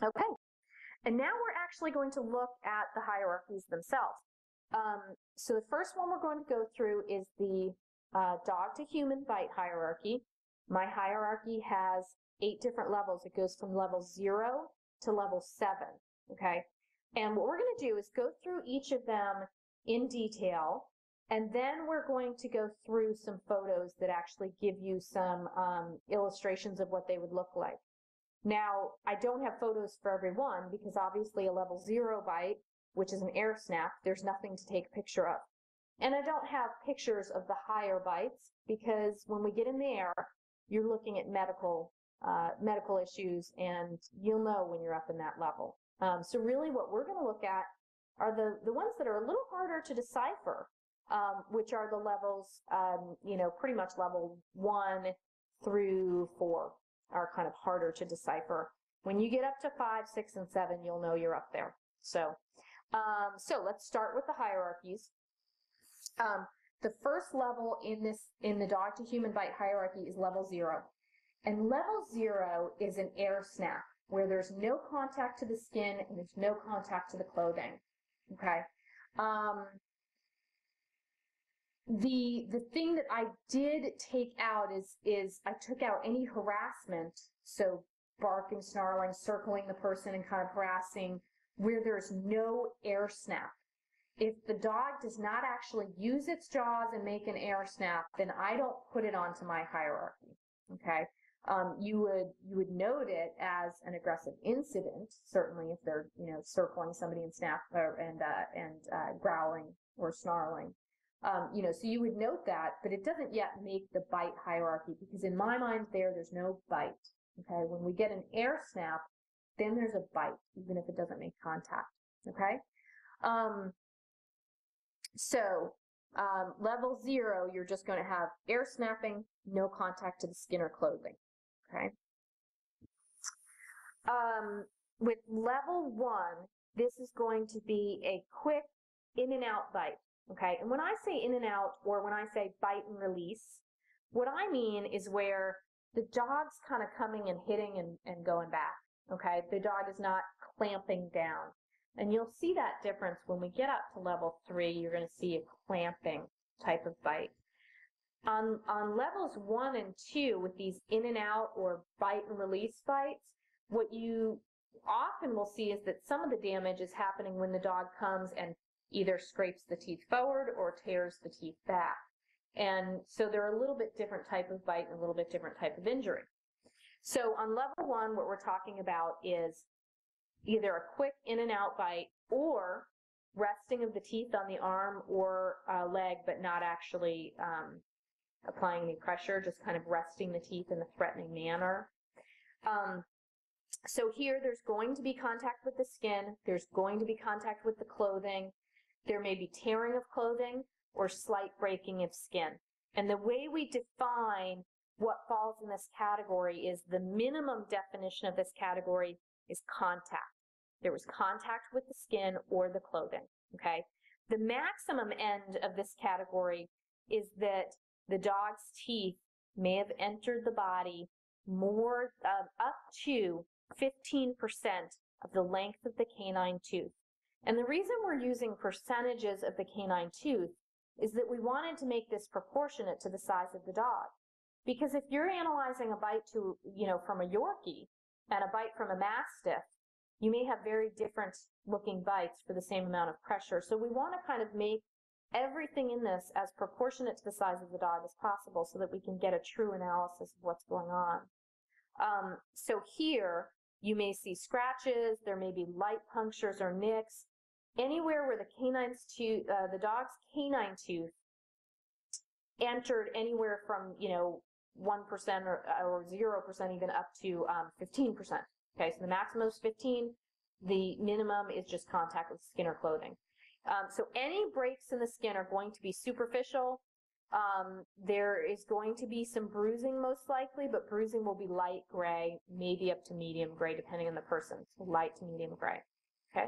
Okay, and now we're actually going to look at the hierarchies themselves. So the first one we're going to go through is the dog to human bite hierarchy. My hierarchy has 8 different levels. It goes from level 0 to level 7, okay? And what we're going to do is go through each of them in detail, and then we're going to go through some photos that actually give you some illustrations of what they would look like. Now, I don't have photos for every one because obviously a level 0 bite, which is an air snap, there's nothing to take a picture of. And I don't have pictures of the higher bites because when we get in the air, you're looking at medical issues, and you'll know when you're up in that level. So really what we're going to look at are the ones that are a little harder to decipher, which are the levels, pretty much level 1 through 4 are kind of harder to decipher. When you get up to 5, 6, and 7, you'll know you're up there. So let's start with the hierarchies. The first level in the dog to human bite hierarchy is level 0. And level 0 is an air snap, where there's no contact to the skin and there's no contact to the clothing. Okay. The thing that I did take out is I took out any harassment, so barking, snarling, circling the person and kind of harassing, where there's no air snap. If the dog does not actually use its jaws and make an air snap, then I don't put it onto my hierarchy. Okay. You would note it as an aggressive incident, certainly if they're circling somebody and growling or snarling. So you would note that, but it doesn't yet make the bite hierarchy, because in my mind there's no bite. Okay, when we get an air snap, then there's a bite, even if it doesn't make contact. Okay, level 0, you're just going to have air snapping, no contact to the skin or clothing. Okay. With level 1, this is going to be a quick in and out bite. Okay, and when I say in and out, or when I say bite and release, what I mean is where the dog's kind of coming and hitting and going back. Okay, the dog is not clamping down. And you'll see that difference when we get up to level 3, you're going to see a clamping type of bite. On levels 1 and 2, with these in and out or bite and release bites, what you often will see is that some of the damage is happening when the dog comes and either scrapes the teeth forward or tears the teeth back. And so they're a little bit different type of bite and a little bit different type of injury. So on level 1, what we're talking about is either a quick in and out bite or resting of the teeth on the arm or leg, but not actually applying any pressure, just kind of resting the teeth in a threatening manner. So here there's going to be contact with the skin, there's going to be contact with the clothing, there may be tearing of clothing or slight breaking of skin. And the way we define what falls in this category is the minimum definition of this category is contact. There was contact with the skin or the clothing, okay? The maximum end of this category is that the dog's teeth may have entered the body more up to 15% of the length of the canine tooth. And the reason we're using percentages of the canine tooth is that we wanted to make this proportionate to the size of the dog. Because if you're analyzing a bite from a Yorkie and a bite from a Mastiff, you may have very different looking bites for the same amount of pressure. So we want to kind of make everything in this as proportionate to the size of the dog as possible so that we can get a true analysis of what's going on. So here you may see scratches, there may be light punctures or nicks, anywhere where the dog's canine tooth entered anywhere from 1% or 0% even up to 15%. Okay, so the maximum is 15. The minimum is just contact with skin or clothing. So any breaks in the skin are going to be superficial. There is going to be some bruising most likely, but bruising will be light gray, maybe up to medium gray, depending on the person. So light to medium gray. Okay.